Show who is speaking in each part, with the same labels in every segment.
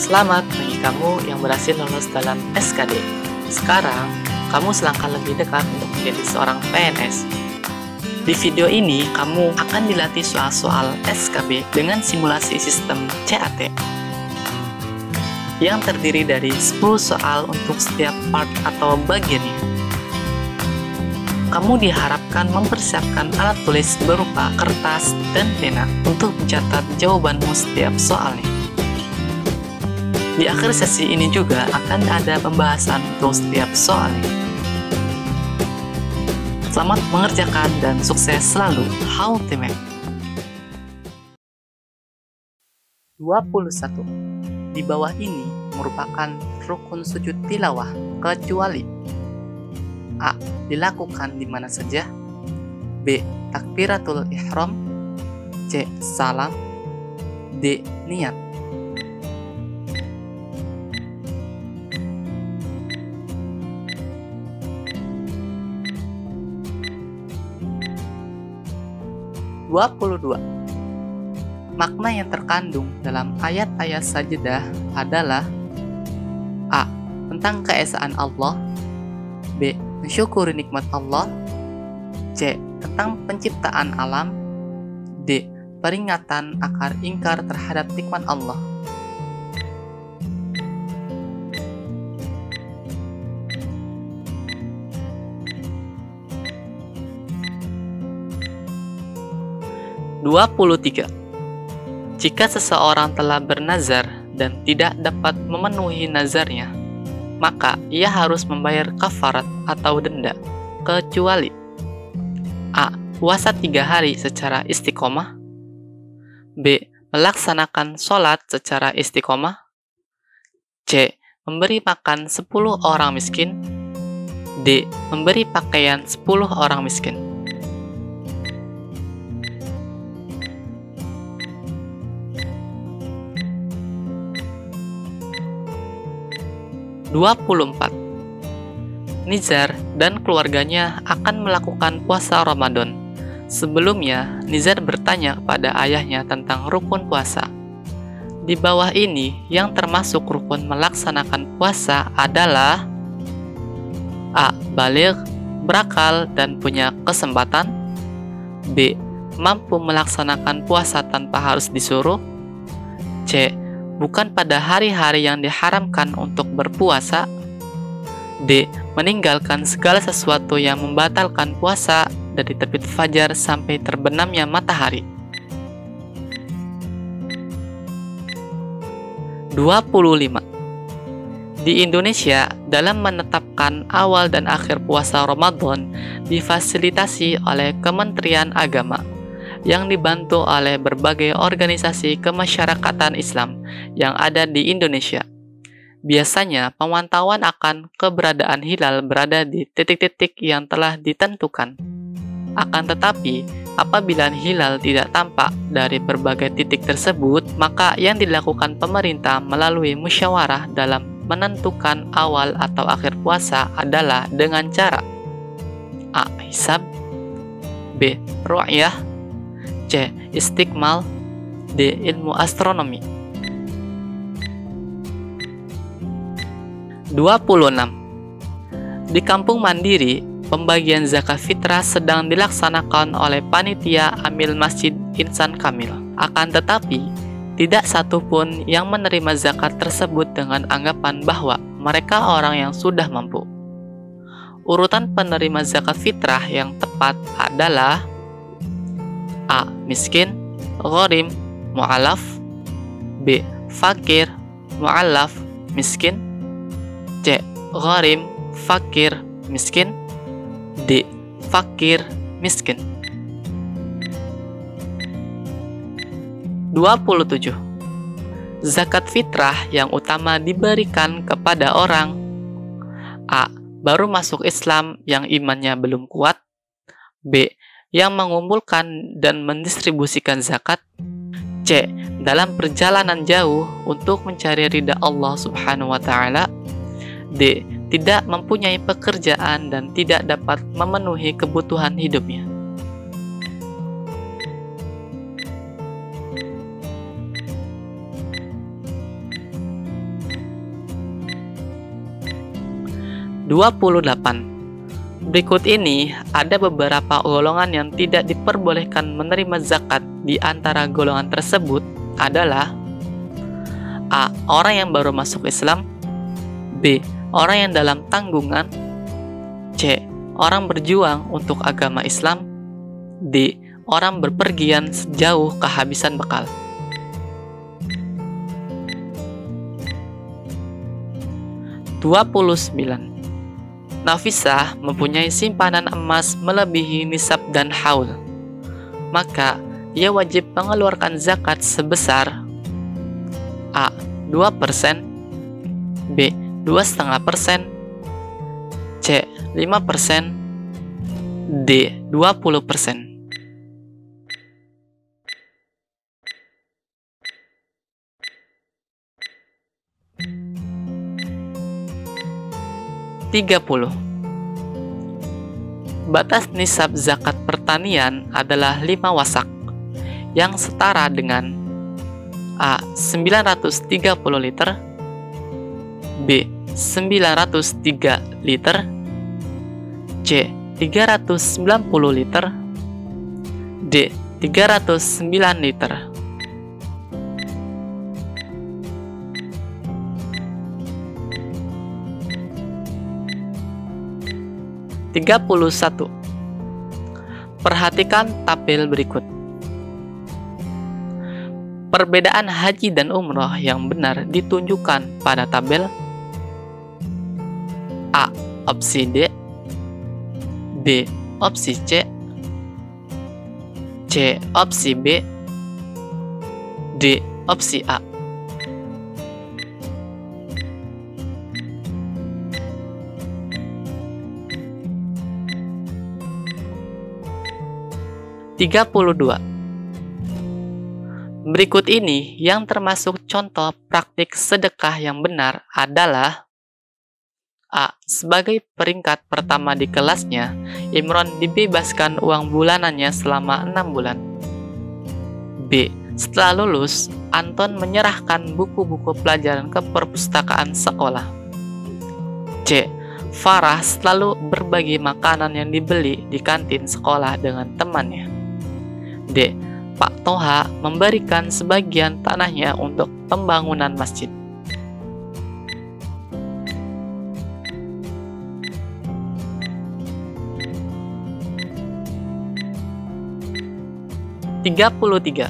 Speaker 1: Selamat bagi kamu yang berhasil lolos dalam SKD. Sekarang, kamu selangkah lebih dekat untuk menjadi seorang PNS. Di video ini, kamu akan dilatih soal-soal SKB dengan simulasi sistem CAT yang terdiri dari 10 soal untuk setiap part atau bagiannya. Kamu diharapkan mempersiapkan alat tulis berupa kertas dan pena untuk mencatat jawabanmu setiap soalnya. Di akhir sesi ini juga akan ada pembahasan untuk setiap soalnya. Selamat mengerjakan dan sukses selalu. Ultimate 21. Di bawah ini merupakan rukun sujud tilawah kecuali A. Dilakukan di mana saja. B. Takbiratul ihram. C. Salam. D. Niat. Makna yang terkandung dalam ayat-ayat sajadah adalah A. Tentang keesaan Allah. B. Mensyukuri nikmat Allah. C. Tentang penciptaan alam. D. Peringatan akan ingkar terhadap nikmat Allah. Jika seseorang telah bernazar dan tidak dapat memenuhi nazarnya, maka ia harus membayar kafarat atau denda, kecuali A. Puasa 3 hari secara istiqomah. B. Melaksanakan sholat secara istiqomah. C. Memberi makan 10 orang miskin. D. Memberi pakaian 10 orang miskin. 24. Nizar dan keluarganya akan melakukan puasa Ramadan. Sebelumnya, Nizar bertanya kepada ayahnya tentang rukun puasa. Di bawah ini, yang termasuk rukun melaksanakan puasa adalah A. Baligh, berakal dan punya kesempatan. B. Mampu melaksanakan puasa tanpa harus disuruh. C. Bukan pada hari-hari yang diharamkan untuk berpuasa. D. Meninggalkan segala sesuatu yang membatalkan puasa dari terbit fajar sampai terbenamnya matahari. 25. Di Indonesia, dalam menetapkan awal dan akhir puasa Ramadan difasilitasi oleh Kementerian Agama yang dibantu oleh berbagai organisasi kemasyarakatan Islam yang ada di Indonesia. Biasanya, pemantauan akan keberadaan hilal berada di titik-titik yang telah ditentukan. Akan tetapi, apabila hilal tidak tampak dari berbagai titik tersebut, maka yang dilakukan pemerintah melalui musyawarah dalam menentukan awal atau akhir puasa adalah dengan cara A. Hisab. B. Ru'yah. C. Istiqmal. D. Ilmu astronomi. 26. Di kampung mandiri, pembagian zakat fitrah sedang dilaksanakan oleh panitia amil Masjid Insan Kamil. Akan tetapi, tidak satupun yang menerima zakat tersebut dengan anggapan bahwa mereka orang yang sudah mampu. Urutan penerima zakat fitrah yang tepat adalah A. Miskin, gharim, mu'alaf. B. Fakir, mu'alaf, miskin. C. Gharim, fakir, miskin. D. Fakir, miskin. 27. Zakat fitrah yang utama diberikan kepada orang A. Baru masuk Islam yang imannya belum kuat. B. Yang mengumpulkan dan mendistribusikan zakat. C. Dalam perjalanan jauh untuk mencari ridha Allah Subhanahu wa Ta'ala. D. Tidak mempunyai pekerjaan dan tidak dapat memenuhi kebutuhan hidupnya. 28. 28. Berikut ini ada beberapa golongan yang tidak diperbolehkan menerima zakat. Di antara golongan tersebut adalah A. Orang yang baru masuk Islam. B. Orang yang dalam tanggungan. C. Orang berjuang untuk agama Islam. D. Orang berpergian sejauh kehabisan bekal. (29) Nafisah mempunyai simpanan emas melebihi nisab dan haul, maka ia wajib mengeluarkan zakat sebesar A. 2%, B. 2,5%, C. 5%, D. 20%. Batas nisab zakat pertanian adalah 5 wasak, yang setara dengan A. 930 liter, B. 903 liter, C. 390 liter, D. 309 liter. (31) Perhatikan tabel berikut. Perbedaan haji dan umroh yang benar ditunjukkan pada tabel. A. Opsi D, B. Opsi C, C. Opsi B, D. Opsi A. (32) Berikut ini yang termasuk contoh praktik sedekah yang benar adalah A. Sebagai peringkat pertama di kelasnya, Imron dibebaskan uang bulanannya selama 6 bulan. B. Setelah lulus, Anton menyerahkan buku-buku pelajaran ke perpustakaan sekolah. C. Farah selalu berbagi makanan yang dibeli di kantin sekolah dengan temannya. D. Pak Toha memberikan sebagian tanahnya untuk pembangunan masjid. (33)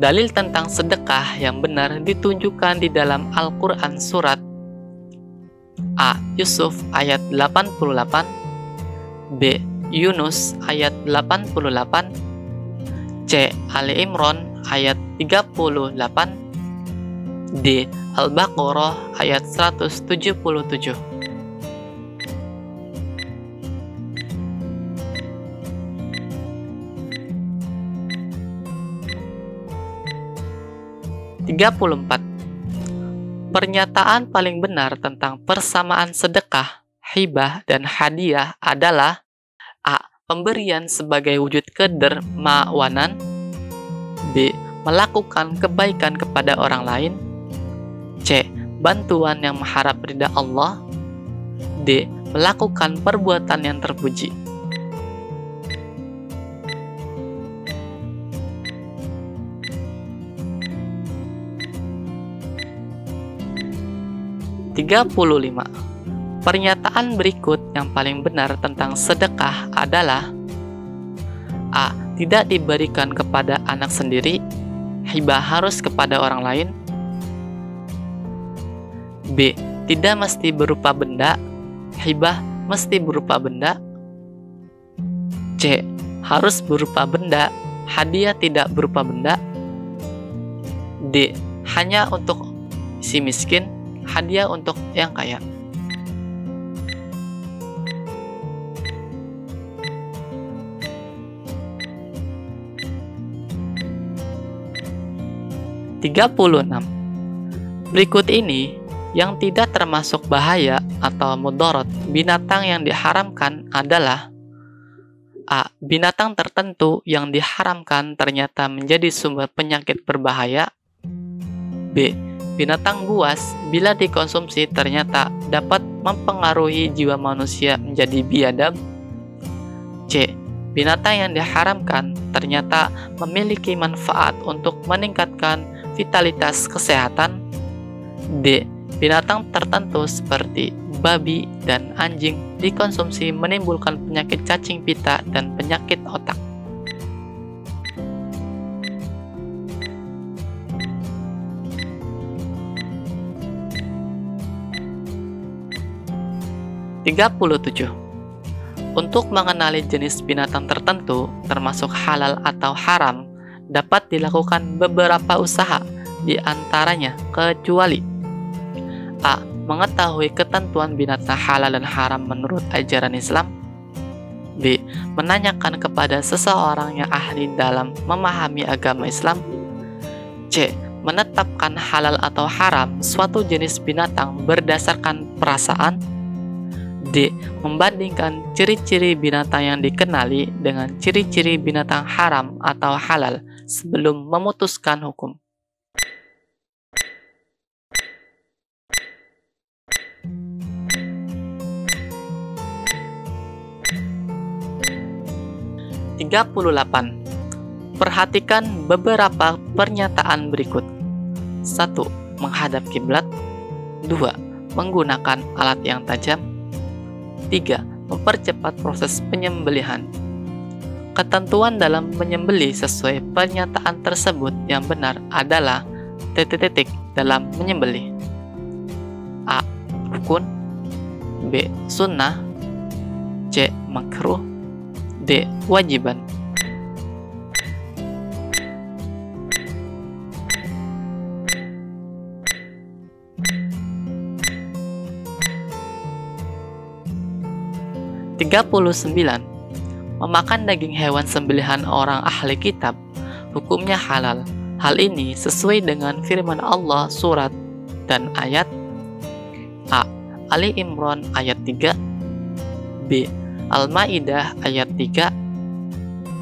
Speaker 1: Dalil tentang sedekah yang benar ditunjukkan di dalam Al-Quran surat A. Yusuf ayat 88, B. Yunus ayat 88, C. Ali Imran ayat 38, D. Al-Baqarah ayat 177. (34) Pernyataan paling benar tentang persamaan sedekah, hibah, dan hadiah adalah A. Pemberian sebagai wujud kedermawanan, B. Melakukan kebaikan kepada orang lain, C. Bantuan yang mengharap ridha Allah, D. Melakukan perbuatan yang terpuji. (35) Pernyataan berikut yang paling benar tentang sedekah adalah A. Tidak diberikan kepada anak sendiri, hibah harus kepada orang lain, B. Tidak mesti berupa benda, hibah mesti berupa benda, C. Harus berupa benda, hadiah tidak berupa benda, D. Hanya untuk si miskin, hadiah untuk yang kaya. (36) Berikut ini yang tidak termasuk bahaya atau mudarat binatang yang diharamkan adalah A. Binatang tertentu yang diharamkan ternyata menjadi sumber penyakit berbahaya, B. Binatang buas bila dikonsumsi ternyata dapat mempengaruhi jiwa manusia menjadi biadab? C. Binatang yang diharamkan ternyata memiliki manfaat untuk meningkatkan vitalitas kesehatan? D. Binatang tertentu seperti babi dan anjing dikonsumsi menimbulkan penyakit cacing pita dan penyakit otak. (37) Untuk mengenali jenis binatang tertentu, termasuk halal atau haram, dapat dilakukan beberapa usaha, di antaranya kecuali: A. Mengetahui ketentuan binatang halal dan haram menurut ajaran Islam. B. Menanyakan kepada seseorang yang ahli dalam memahami agama Islam. C. Menetapkan halal atau haram suatu jenis binatang berdasarkan perasaan. D. Membandingkan ciri-ciri binatang yang dikenali dengan ciri-ciri binatang haram atau halal sebelum memutuskan hukum. (38) Perhatikan beberapa pernyataan berikut. 1. Menghadap kiblat. 2. Menggunakan alat yang tajam. 3. Mempercepat proses penyembelihan. Ketentuan dalam menyembelih sesuai pernyataan tersebut yang benar adalah dalam menyembelih. A. Rukun. B. Sunnah. C. Makruh. D. Wajiban. (39) Memakan daging hewan sembelihan orang ahli kitab hukumnya halal. Hal ini sesuai dengan firman Allah surat dan ayat: A. Ali Imran ayat 3. B. Al-Maidah ayat 3.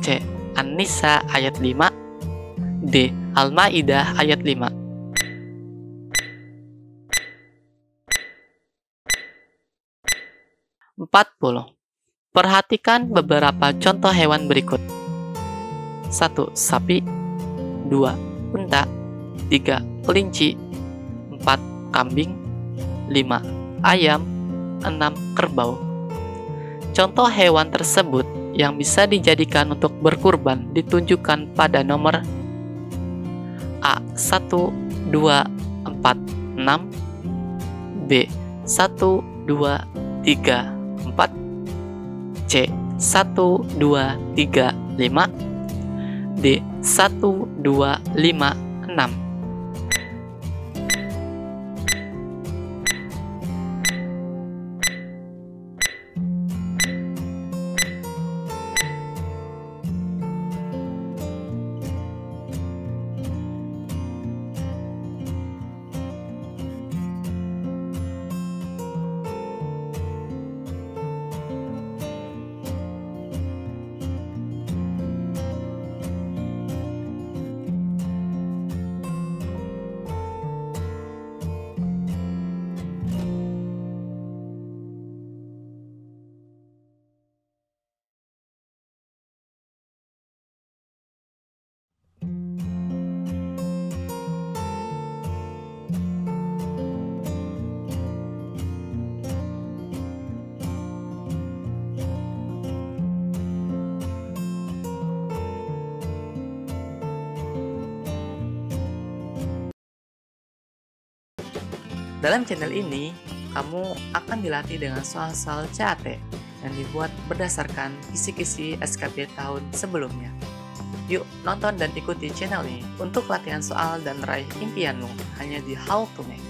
Speaker 1: C. An-Nisa ayat 5. D. Al-Maidah ayat 5. (40) Perhatikan beberapa contoh hewan berikut. 1. Sapi. 2. Unta. 3. Kelinci. 4. Kambing. 5. Ayam. 6. Kerbau. Contoh hewan tersebut yang bisa dijadikan untuk berkurban ditunjukkan pada nomor A. 1, 2, 4, 6. B. 1, 2, 3, 4. C. 1, 2, 3, 5. D. 1, 2, 5, 6. Dalam channel ini, kamu akan dilatih dengan soal-soal CAT yang dibuat berdasarkan kisi-kisi SKB tahun sebelumnya. Yuk, nonton dan ikuti channel ini untuk latihan soal dan raih impianmu hanya di How to Make.